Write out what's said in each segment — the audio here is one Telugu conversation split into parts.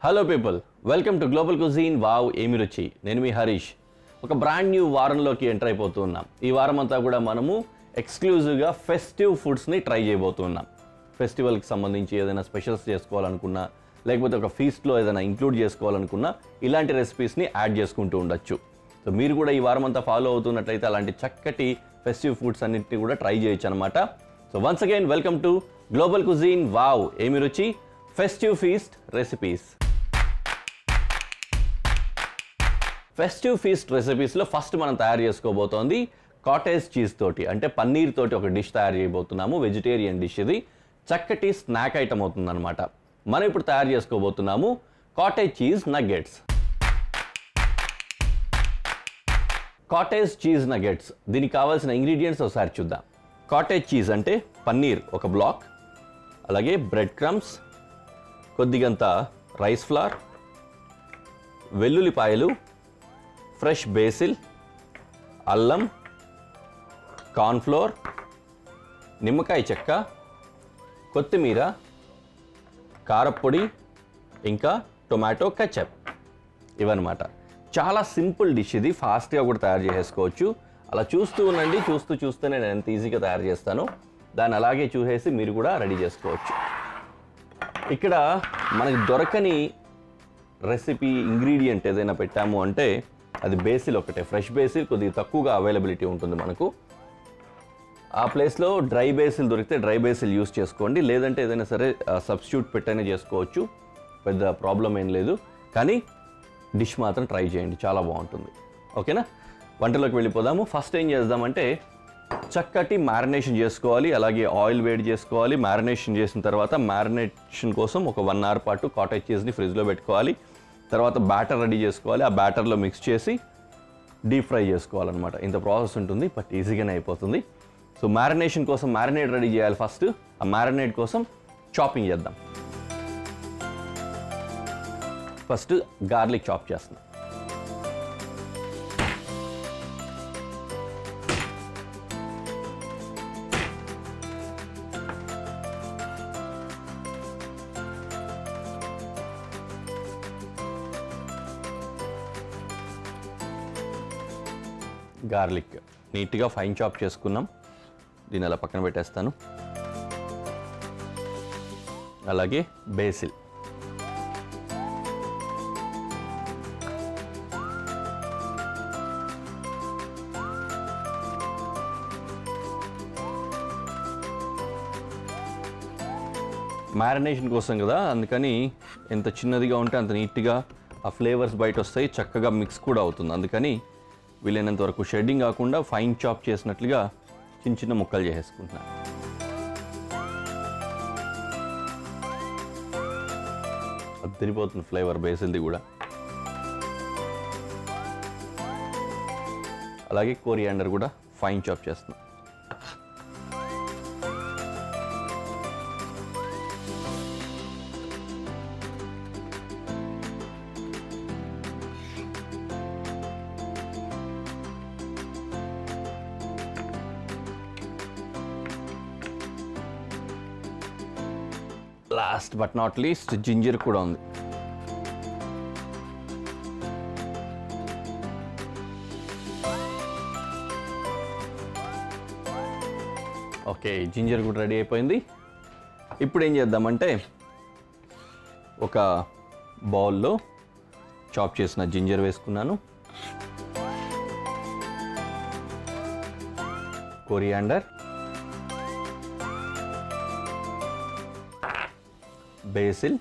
Hello people, welcome to global cuisine. Wow ఏమి రుచి. నేను మీ హరీష్. ఒక బ్రాండ్ న్యూ వారంలోకి ఎంటర్ అయిపోతున్నాం. ఈ వారం అంతా కూడా మనము ఎక్స్క్లూజివ్గా ఫెస్టివ్ ఫుడ్స్ని ట్రై చేయబోతున్నాం. ఫెస్టివల్కి సంబంధించి ఏదైనా స్పెషల్స్ చేసుకోవాలనుకున్నా, లేకపోతే ఒక ఫీస్ట్లో ఏదైనా ఇంక్లూడ్ చేసుకోవాలనుకున్నా ఇలాంటి రెసిపీస్ని యాడ్ చేసుకుంటూ ఉండొచ్చు. సో మీరు కూడా ఈ వారం అంతా ఫాలో అవుతున్నట్లయితే అలాంటి చక్కటి ఫెస్టివ్ ఫుడ్స్ అన్నింటినీ కూడా ట్రై చేయొచ్చు అనమాట. So once again welcome to global cuisine. Wow ఏమి రుచి festive feast recipes. Festive feast రెసిపీస్లో ఫస్ట్ మనం తయారు చేసుకోబోతోంది కాటేజ్ చీజ్ తోటి, అంటే పన్నీర్ తోటి ఒక డిష్ తయారు చేయబోతున్నాము. వెజిటేరియన్ డిష్ ఇది. చక్కటి స్నాక్ ఐటమ్ అవుతుందన్నమాట. మనం ఇప్పుడు తయారు చేసుకోబోతున్నాము cottage cheese nuggets. Cottage cheese nuggets, దీనికి కావాల్సిన ఇంగ్రీడియంట్స్ ఒకసారి చూద్దాం. కాటేజ్ చీజ్ అంటే పన్నీర్ ఒక బ్లాక్, అలాగే బ్రెడ్ క్రమ్స్, కొద్దిగంత రైస్ ఫ్లార్, వెల్లుల్లిపాయలు, ఫ్రెష్ బేసిల్, అల్లం, కార్న్ఫ్లోర్, నిమ్మకాయ చెక్క, కొత్తిమీర, కారప్పొడి, ఇంకా టొమాటో కెచప్. ఇవన్నమాట. చాలా సింపుల్ డిష్ ఇది. ఫాస్ట్గా కూడా తయారు చేసుకోవచ్చు. అలా చూస్తూ ఉండండి. చూస్తూనే నేను ఎంత ఈజీగా తయారు చేస్తాను. దాన్ని అలాగే చూసేసి మీరు కూడా రెడీ చేసుకోవచ్చు. ఇక్కడ మనకి దొరకని రెసిపీ ఇంగ్రీడియంట్ ఏదైనా పెట్టాము అంటే అది బేసిల్ ఒకటే. ఫ్రెష్ బేసిల్ కొద్దిగా తక్కువగా అవైలబిలిటీ ఉంటుంది మనకు. ఆ ప్లేస్లో డ్రై బేసిల్ దొరికితే డ్రై బేసిల్ యూస్ చేసుకోండి. లేదంటే ఏదైనా సరే సబ్స్టిట్యూట్ పెట్టైనా చేసుకోవచ్చు. పెద్ద ప్రాబ్లం ఏం లేదు. కానీ డిష్ మాత్రం ట్రై చేయండి, చాలా బాగుంటుంది. ఓకేనా, వంటలోకి వెళ్ళిపోదాము. ఫస్ట్ ఏం చేద్దామంటే చక్కటి మ్యారినేషన్ చేసుకోవాలి. అలాగే ఆయిల్ వేడి చేసుకోవాలి. మ్యారినేషన్ చేసిన తర్వాత మ్యారినేషన్ కోసం ఒక 1 hour పాటు కాటేజ్ చీజ్ని ఫ్రిడ్జ్లో పెట్టుకోవాలి. తర్వాత బ్యాటర్ రెడీ చేసుకోవాలి. ఆ బ్యాటర్లో మిక్స్ చేసి డీప్ ఫ్రై చేసుకోవాలన్నమాట. ఇంత ప్రాసెస్ ఉంటుంది, బట్ ఈజీగానే అయిపోతుంది. సో మ్యారినేషన్ కోసం మ్యారినేట్ రెడీ చేయాలి ఫస్ట్. ఆ మ్యారినేట్ కోసం చాపింగ్ చేద్దాం. ఫస్ట్ గార్లిక్ చాప్ చేస్తున్నాం. గార్లిక్ నీట్గా ఫైన్ చాప్ చేసుకున్నాం. దీన్ని అలా పక్కన పెట్టేస్తాను. అలాగే బేసిల్, మ్యారినేషన్ కోసం కదా, అందుకని ఎంత చిన్నదిగా ఉంటే అంత నీట్గా ఆ ఫ్లేవర్స్ బయట వస్తాయి. చక్కగా మిక్స్ కూడా అవుతుంది. అందుకని వీలైనంత వరకు షెడ్డింగ్ కాకుండా ఫైన్ చాప్ చేసినట్లుగా చిన్న చిన్న ముక్కలు చేసేసుకుంటున్నాను. అది తిరిగిపోతుంది ఫ్లేవర్ బేసిల్ది కూడా. అలాగే కోరియాండర్ కూడా ఫైన్ చాప్ చేస్తున్నాను. Last but not least ginger కూడా ఉంది. ఓకే, జింజర్ కూడా రెడీ అయిపోయింది. ఇప్పుడు ఏం చేద్దామంటే ఒక బౌల్లో చాప్ చేసిన జింజర్ వేసుకున్నాను. Coriander, basil,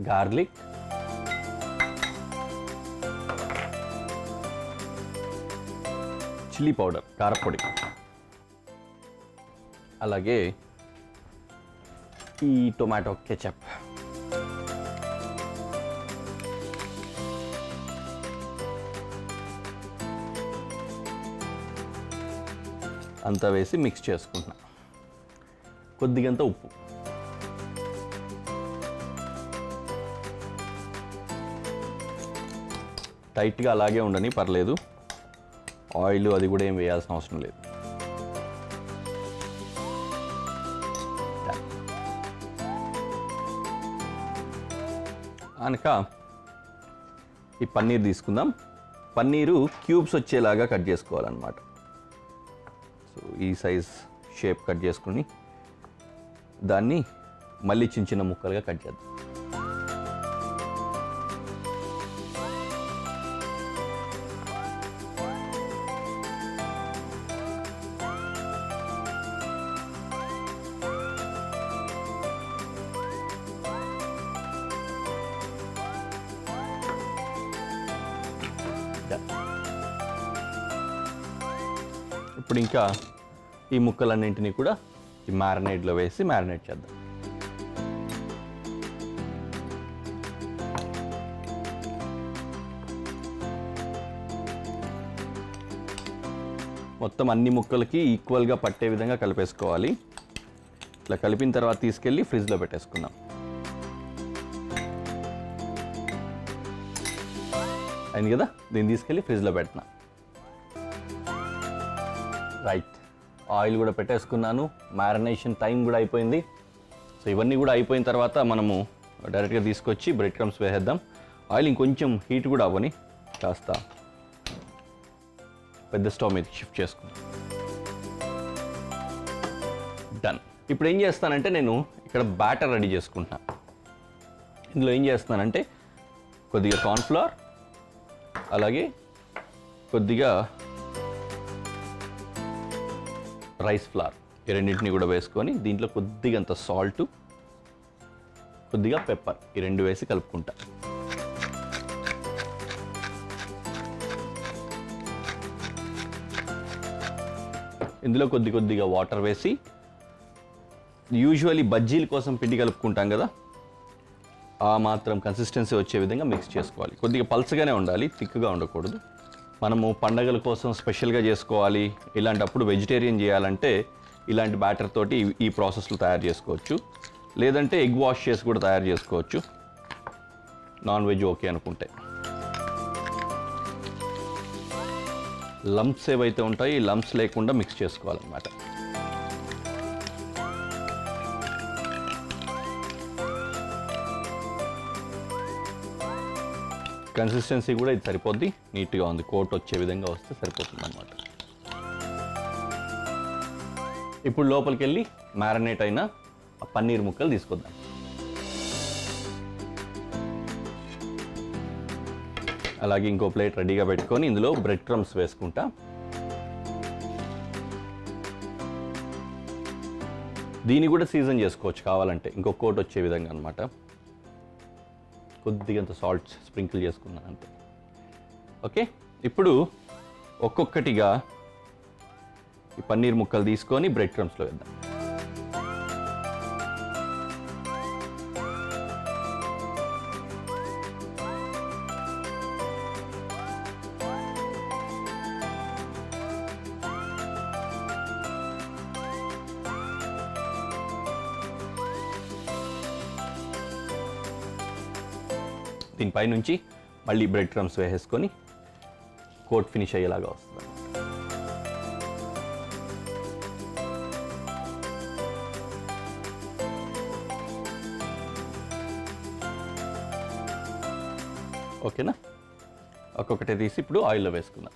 garlic, chilli powder కారపొడి, అలాగే ఈ టొమాటో కెచప్. అంతా వేసి మిక్స్ చేసుకుంటున్నా. కొద్దిగంత ఉప్పు, టైట్గా అలాగే ఉండని పర్లేదు. ఆయిల్ అది కూడా ఏం వేయాల్సిన అవసరం లేదు. కనుక ఈ పన్నీర్ తీసుకుందాం. పన్నీరు క్యూబ్స్ వచ్చేలాగా కట్ చేసుకోవాలన్నమాట. సో ఈ సైజ్ షేప్ కట్ చేసుకుని దాన్ని మళ్ళీ చిన్న చిన్న ముక్కలుగా కట్ చేద్దాం. ఇప్పుడు ఇంకా ఈ ముక్కలన్నింటినీ కూడా ఈ మ్యారినేడ్లో వేసి మ్యారినేట్ చేద్దాం. మొత్తం అన్ని ముక్కలకి ఈక్వల్గా పట్టే విధంగా కలిపేసుకోవాలి. ఇట్లా కలిపిన తర్వాత తీసుకెళ్ళి ఫ్రిడ్జ్లో పెట్టేసుకుందాం. అయింది కదా, దీన్ని తీసుకెళ్ళి ఫ్రిడ్జ్లో పెడుతున్నా. రైట్, ఆయిల్ కూడా పెట్టేసుకున్నాను, మ్యారినేషన్ టైం కూడా అయిపోయింది. సో ఇవన్నీ కూడా అయిపోయిన తర్వాత మనము డైరెక్ట్గా తీసుకొచ్చి బ్రెడ్ క్రమ్స్ వేసేద్దాం. ఆయిల్ ఇంకొంచెం హీట్ కూడా అవ్వని కాస్త పెద్ద స్టవ్ మీద షిఫ్ట్ చేసుకున్నాను. డన్. ఇప్పుడు ఏం చేస్తానంటే నేను ఇక్కడ బ్యాటర్ రెడీ చేసుకుంటున్నాను. ఇందులో ఏం చేస్తున్నానంటే కొద్దిగా కార్న్ఫ్లవర్, అలాగే కొద్దిగా రైస్ ఫ్లవర్, ఈ రెండింటిని కూడా వేసుకొని దీంట్లో కొద్దిగా అంత సాల్ట్, కొద్దిగా పెప్పర్, ఈ రెండు వేసి కలుపుకుంటా. ఇందులో కొద్దిగా వాటర్ వేసి, యూజువల్లీ బజ్జీల కోసం పిండి కలుపుకుంటాం కదా, ఆ మాత్రం కన్సిస్టెన్సీ వచ్చే విధంగా మిక్స్ చేసుకోవాలి. కొద్దిగా పల్చగానే ఉండాలి, థిక్గా ఉండకూడదు. మనము పండగల కోసం స్పెషల్గా చేసుకోవాలి, ఇలాంటప్పుడు వెజిటేరియన్ చేయాలంటే ఇలాంటి బ్యాటర్ తోటి ఈ ప్రాసెస్లో తయారు చేసుకోవచ్చు. లేదంటే ఎగ్ వాష్ చేసి కూడా తయారు చేసుకోవచ్చు, నాన్ వెజ్ ఓకే అనుకుంటే. లంప్స్ ఏవైతే ఉంటాయో ఈ లంప్స్ లేకుండా మిక్స్ చేసుకోవాలన్నమాట. కన్సిస్టెన్సీ కూడా ఇది సరిపోద్ది, నీట్గా ఉంది, కోట్ వచ్చే విధంగా వస్తే సరిపోతుంది అన్నమాట. ఇప్పుడు లోపలికి వెళ్ళి మ్యారినేట్ అయిన ఆ పన్నీర్ ముక్కలు తీసుకొద్దాం. అలాగే ఇంకో ప్లేట్ రెడీగా పెట్టుకొని ఇందులో బ్రెడ్ క్రమ్స్ వేసుకుంటా. దీన్ని కూడా సీజన్ చేసుకోవచ్చు కావాలంటే, ఇంకో కోట్ వచ్చే విధంగా అనమాట. కొద్దిగంత సాల్ట్ స్ప్రింకిల్ చేసుకున్నాను అంతే. ఓకే, ఇప్పుడు ఒక్కొక్కటిగా ఈ పన్నీర్ ముక్కలు తీసుకొని బ్రెడ్ క్రమ్స్లో వేద్దాం. దీనిపై నుంచి మళ్ళీ బ్రెడ్ క్రమ్స్ వేసేసుకొని కోట్ ఫినిష్ అయ్యేలాగా వస్తుంది. ఓకేనా, ఒక్కొక్కటే తీసి ఇప్పుడు ఆయిల్లో వేసుకుందాం.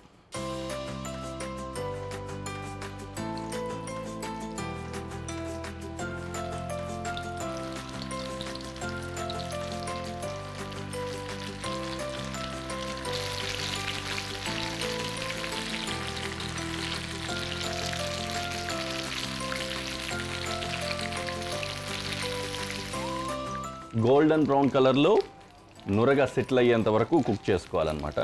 గోల్డెన్ బ్రౌన్ కలర్లో నురగా సెటిల్ అయ్యేంత వరకు కుక్ చేసుకోవాలన్నమాట.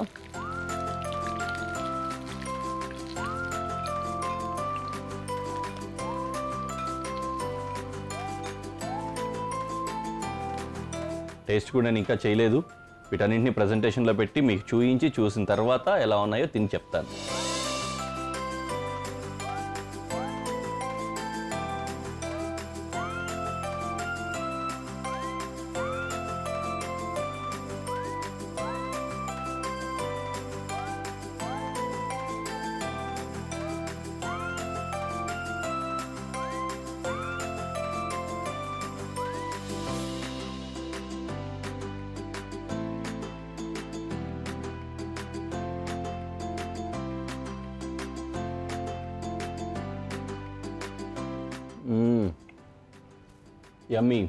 టేస్ట్ కూడా నేను ఇంకా చేయలేదు, వీటన్నింటినీ ప్రజెంటేషన్లో పెట్టి మీకు చూసిన తర్వాత ఎలా ఉన్నాయో తిని చెప్తాను. యమ్మీ.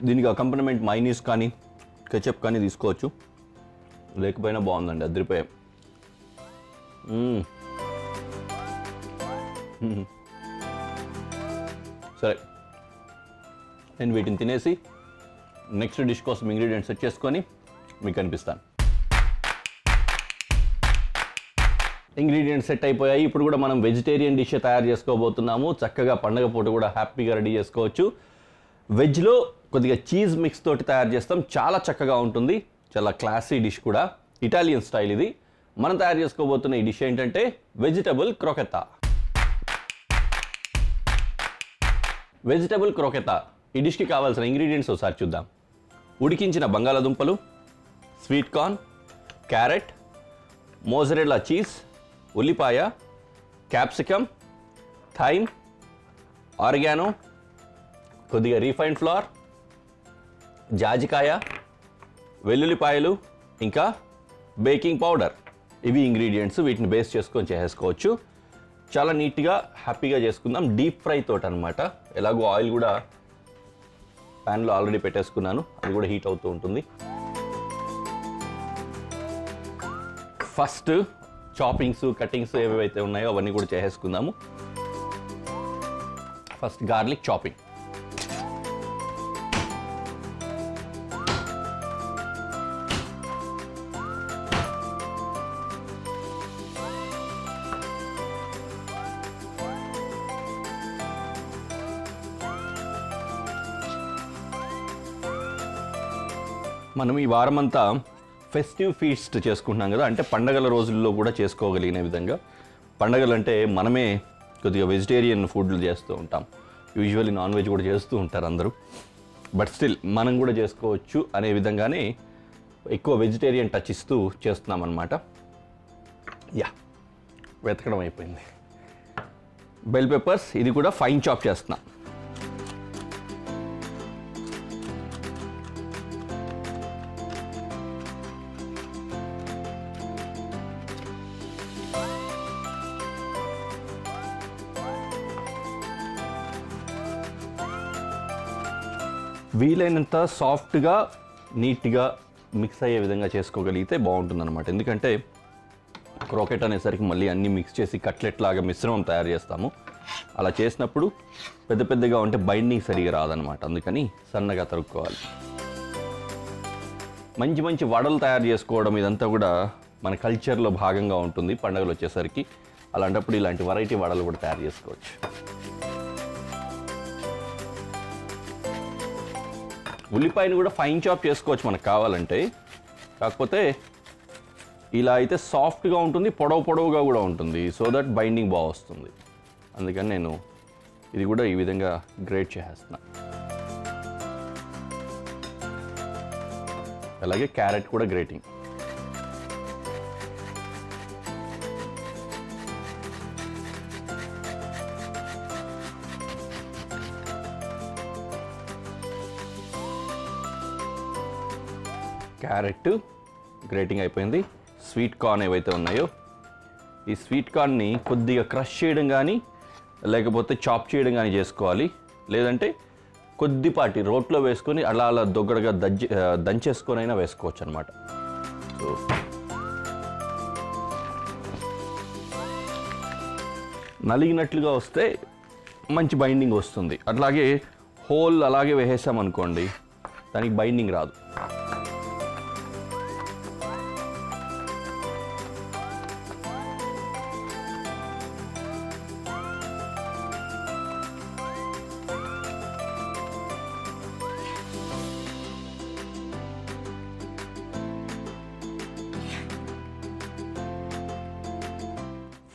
దీనికి అకంపనమెంట్ మైనీస్ కానీ కెచప్ కానీ తీసుకోవచ్చు, లేకపోయినా బాగుందండి, అదిరిపోయాం. సరే, నేను వీటిని తినేసి నెక్స్ట్ డిష్ కోసం ఇంగ్రీడియంట్స్ సెట్ చేసుకొని మీకు కనిపిస్తాను. ఇంగ్రీడియంట్స్ సెట్ అయిపోయాయి. ఇప్పుడు కూడా మనం వెజిటేరియన్ డిష్ తయారు చేసుకోబోతున్నాము. చక్కగా పండగ పూట కూడా హ్యాపీగా రెడీ చేసుకోవచ్చు. వెజ్లో కొద్దిగా చీజ్ మిక్స్ తోటి తయారు చేస్తాం, చాలా చక్కగా ఉంటుంది. చాలా క్లాసీ డిష్ కూడా, ఇటాలియన్ స్టైల్ ఇది. మనం తయారు చేసుకోబోతున్న ఈ డిష్ ఏంటంటే వెజిటబుల్ క్రోకెతా. వెజిటబుల్ క్రోకెతా ఈ డిష్కి కావాల్సిన ఇంగ్రీడియంట్స్ ఒకసారి చూద్దాం. ఉడికించిన బంగాళాదుంపలు, sweet corn, carrot, mozzarella cheese, ఉల్లిపాయ, క్యాప్సికమ్, థైమ్, ఆరిగానో, కొద్దిగా రీఫైండ్ ఫ్లవర్, జాజికాయ, వెల్లుల్లిపాయలు, ఇంకా బేకింగ్ పౌడర్. ఇవి ఇంగ్రీడియంట్స్. వీటిని బేస్ చేసుకొని చేసేసుకోవచ్చు. చాలా నీట్గా హ్యాపీగా చేసుకుందాం. డీప్ ఫ్రై తోటి అనమాట. ఎలాగో ఆయిల్ కూడా ప్యాన్లో ఆల్రెడీ పెట్టేసుకున్నాను, అది కూడా హీట్ అవుతూ ఉంటుంది. ఫస్ట్ చాపింగ్స్, కటింగ్స్ ఏవైతే ఉన్నాయో అవన్నీ కూడా చేసేసుకుందాము. First garlic chopping. మనం ఈ వారమంతా ఫెస్టివ్ ఫీస్ట్ చేసుకుంటున్నాం కదా, అంటే పండగల రోజుల్లో కూడా చేసుకోగలిగిన విధంగా. పండగలు అంటే మనమే కొద్దిగా వెజిటేరియన్ ఫుడ్లు చేస్తూ ఉంటాం, యూజువల్లీ నాన్ వెజ్ కూడా చేస్తూ ఉంటారు అందరూ. బట్ స్టిల్ మనం కూడా చేసుకోవచ్చు అనే విధంగానే ఎక్కువ వెజిటేరియన్ టచ్ ఇస్తూ చేస్తున్నాం అన్నమాట. వెతకడం అయిపోయింది. బెల్ పెప్పర్స్, ఇది కూడా ఫైన్ చాప్ చేస్తున్నాం. వీలైనంత సాఫ్ట్గా, నీట్గా మిక్స్ అయ్యే విధంగా చేసుకోగలిగితే బాగుంటుందన్నమాట. ఎందుకంటే క్రోకెట్ అనేసరికి మళ్ళీ అన్నీ మిక్స్ చేసి కట్లెట్ లాగా మిశ్రమం తయారు చేస్తాము. అలా చేసినప్పుడు పెద్ద పెద్దగా ఉంటే బైండింగ్ సరిగా రాదనమాట. అందుకని సన్నగా తరుక్కోవాలి. మంచి మంచి వడలు తయారు చేసుకోవడం ఇదంతా కూడా మన కల్చర్లో భాగంగా ఉంటుంది పండుగలు వచ్చేసరికి. అలాంటప్పుడు ఇలాంటి వెరైటీ వడలు కూడా తయారు చేసుకోవచ్చు. ఉల్లిపాయను కూడా ఫైన్ చాప్ చేసుకోవచ్చు మనకు కావాలంటే. కాకపోతే ఇలా అయితే సాఫ్ట్గా ఉంటుంది, పొడవుగా కూడా ఉంటుంది. సో దట్ బైండింగ్ బాగా వస్తుంది. అందుకని నేను ఇది కూడా ఈ విధంగా గ్రేట్ చేసేస్తున్నా. అలాగే క్యారెట్ కూడా గ్రేటింగ్. క్యారెట్ గ్రేటింగ్ అయిపోయింది. స్వీట్ కార్న్ ఏవైతే ఉన్నాయో, ఈ స్వీట్ కార్న్ని కొద్దిగా క్రష్ చేయడం కానీ లేకపోతే చాప్ చేయడం కానీ చేసుకోవాలి. లేదంటే కొద్దిపాటి రోట్లో వేసుకొని అలా అలా దొగ్గడగా దంచేసుకొని అయినా వేసుకోవచ్చు అనమాట. సో నలిగినట్లుగా వస్తే మంచి బైండింగ్ వస్తుంది. అట్లాగే హోల్ అలాగే వేసేసామనుకోండి, దానికి బైండింగ్ రాదు.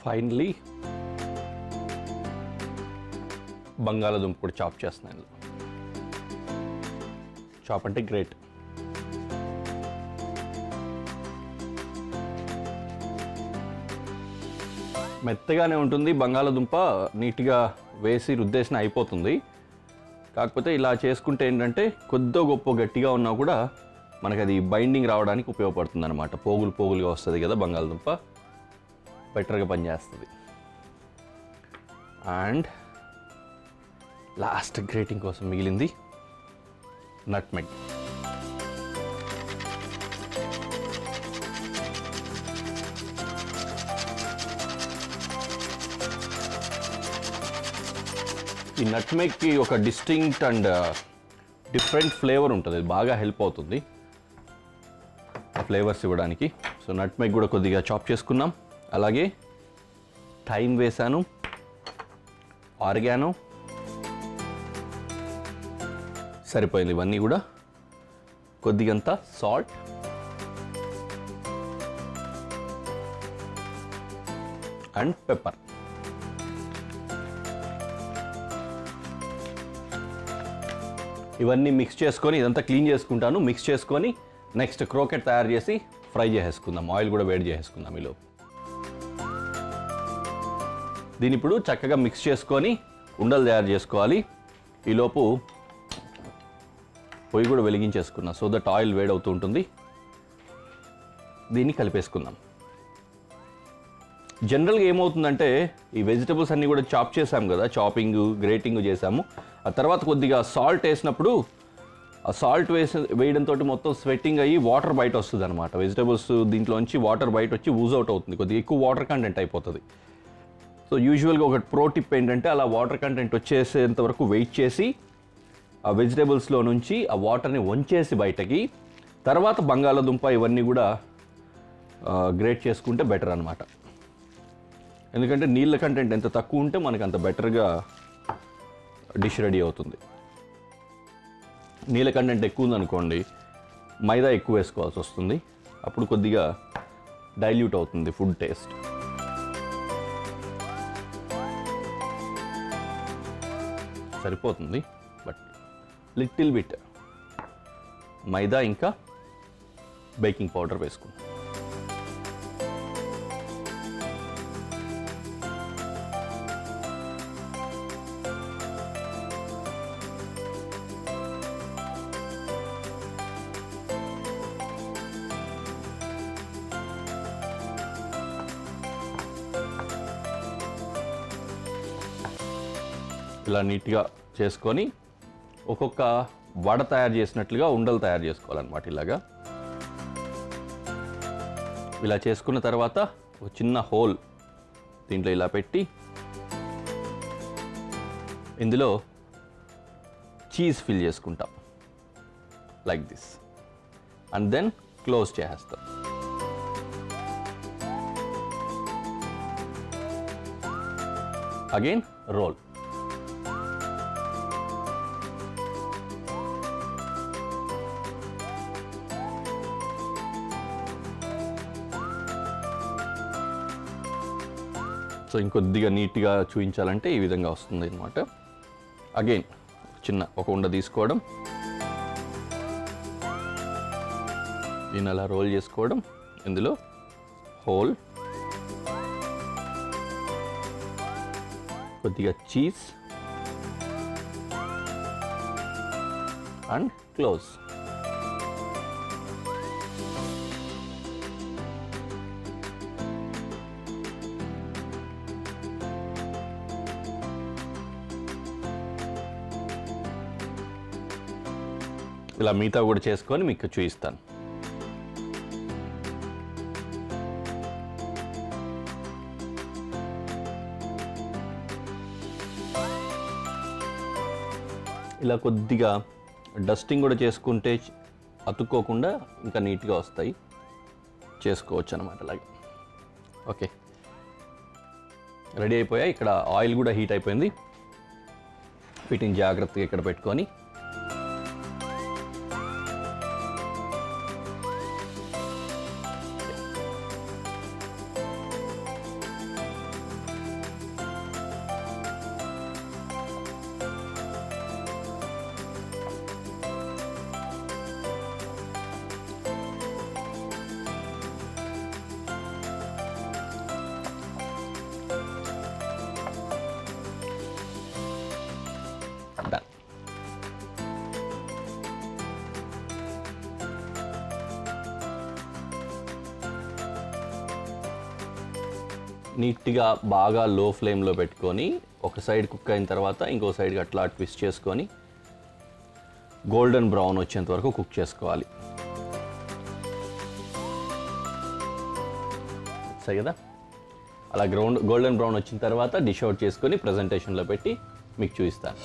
ఫైనలీ బంగాళాదుంప కూడా చాప్ చేస్తున్నాను. చాప్ అంటే గ్రేట్. మెత్తగానే ఉంటుంది బంగాళాదుంప, నీట్గా వేసి రుద్దేసిన అయిపోతుంది. కాకపోతే ఇలా చేసుకుంటే ఏంటంటే కొద్దో గొప్ప గట్టిగా ఉన్నా కూడా మనకు అది బైండింగ్ రావడానికి ఉపయోగపడుతుంది అనమాట. పోగులుగా వస్తుంది కదా బంగాళాదుంప, బెటర్గా పనిచేస్తుంది. అండ్ లాస్ట్ గ్రేటింగ్ కోసం మిగిలింది నట్మెగ్. ఈ నట్మెగ్కి ఒక డిస్టింక్ట్ అండ్ డిఫరెంట్ ఫ్లేవర్ ఉంటుంది, బాగా హెల్ప్ అవుతుంది ఆ ఫ్లేవర్స్ ఇవ్వడానికి. సో నట్మెగ్ కూడా కొద్దిగా చాప్ చేసుకున్నాం. అలాగే థైమ్ వేసాను, ఆరిగానో సరిపోయింది. ఇవన్నీ కూడా కొద్దిగంత సాల్ట్, అండ్ పెప్పర్. ఇవన్నీ మిక్స్ చేసుకొని, ఇదంతా క్లీన్ చేసుకుంటాను. మిక్స్ చేసుకొని నెక్స్ట్ క్రోకెట్ తయారు చేసి ఫ్రై చేసేసుకుందాం. ఆయిల్ కూడా వేడి చేసేసుకుందాం ఈలోపు. దీని ఇప్పుడు చక్కగా మిక్స్ చేసుకొని ఉండలు తయారు చేసుకోవాలి. ఈలోపు పొయ్యి కూడా వెలిగించేసుకున్నా, సో దట్ ఆయిల్ వేడవుతూ ఉంటుంది. దీన్ని కలిపేసుకుందాం. జనరల్గా ఏమవుతుందంటే ఈ వెజిటబుల్స్ అన్నీ కూడా చాప్ చేసాం కదా, చాపింగ్ గ్రేటింగ్ చేసాము. ఆ తర్వాత కొద్దిగా సాల్ట్ వేసినప్పుడు ఆ సాల్ట్ వేయడంతో మొత్తం స్వెట్టింగ్ అయ్యి వాటర్ బయట వస్తుంది అనమాట. వెజిటబుల్స్ దీంట్లోంచి వాటర్ బయట వచ్చి ఊజ్ అవుట్ అవుతుంది, కొద్దిగా ఎక్కువ వాటర్ కంటెంట్ అయిపోతుంది. సో యూజువల్గా ఒక ప్రో టిప్ ఏంటంటే అలా వాటర్ కంటెంట్ వచ్చేసేంత వరకు వెయిట్ చేసి ఆ వెజిటబుల్స్లో నుంచి ఆ వాటర్ని వంచేసి బయటకి, తర్వాత బంగాళదుంప ఇవన్నీ కూడా గ్రేట్ చేసుకుంటే బెటర్ అనమాట. ఎందుకంటే నీళ్ళ కంటెంట్ ఎంత తక్కువ ఉంటే మనకు అంత బెటర్గా డిష్ రెడీ అవుతుంది. నీళ్ళ కంటెంట్ ఎక్కువ ఉందనుకోండి, మైదా ఎక్కువ వేసుకోవాల్సి వస్తుంది, అప్పుడు కొద్దిగా డైల్యూట్ అవుతుంది ఫుడ్ టేస్ట్. సరిపోతుంది, బట్ లిటిల్ బిట్ మైదా ఇంకా బేకింగ్ పౌడర్ వేసుకుందాం. ఇలా నీట్గా చేసుకొని ఒక్కొక్క వడ తయారు చేసినట్లుగా ఉండలు తయారు చేసుకోవాలన్నమాట. ఇలా చేసుకున్న తర్వాత ఒక చిన్న హోల్ దీంట్లో ఇలా పెట్టి ఇందులో చీజ్ ఫిల్ చేసుకుంటాం like this, and then close చేసేస్తాం. Again roll. సో ఇంకొద్దిగా నీట్గా చూపించాలంటే ఈ విధంగా వస్తుంది అన్నమాట. అగైన్ చిన్న ఒక ఉండ తీసుకోవడం, దీన్ని అలా రోల్ చేసుకోవడం, ఇందులో హోల్, కొద్దిగా చీజ్ అండ్ క్లోజ్. ఇలా మిగతా కూడా చేసుకొని మీకు చూపిస్తాను. ఇలా కొద్దిగా డస్టింగ్ కూడా చేసుకుంటే అతుక్కోకుండా ఇంకా నీట్గా వస్తాయి, చేసుకోవచ్చు అన్నమాట. అలాగే ఓకే, రెడీ అయిపోయాయి. ఇక్కడ ఆయిల్ కూడా హీట్ అయిపోయింది. వీటిని జాగ్రత్తగా ఇక్కడ పెట్టుకొని నీట్గా బాగా లో ఫ్లేమ్లో పెట్టుకొని ఒక సైడ్ కుక్ అయిన తర్వాత ఇంకో సైడ్కి అట్లా ట్విస్ట్ చేసుకొని గోల్డెన్ బ్రౌన్ వచ్చేంత వరకు కుక్ చేసుకోవాలి. సరే కదా, అలా గోల్డెన్ బ్రౌన్ వచ్చిన తర్వాత డిష్ అవుట్ చేసుకొని ప్రజెంటేషన్లో పెట్టి మీకు చూపిస్తాను.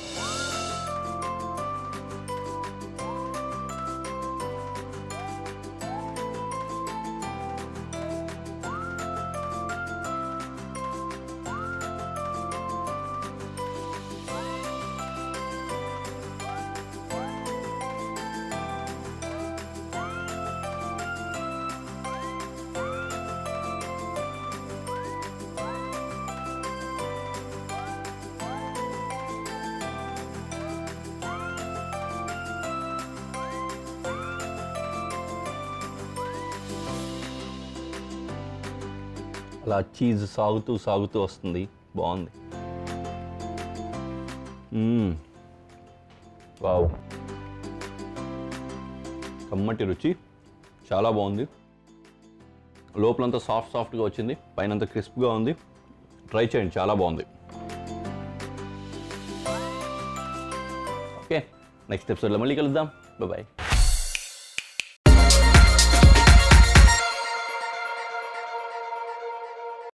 అలా చీజ్ సాగుతూ వస్తుంది, బాగుంది. వావ్, కమ్మటి రుచి, చాలా బాగుంది. లోపలంతా సాఫ్ట్గా వచ్చింది, పైనంతా క్రిస్ప్గా ఉంది. ట్రై చేయండి, చాలా బాగుంది. ఓకే, నెక్స్ట్ ఎపిసోడ్లో మళ్ళీ కలుద్దాం. బాయ్.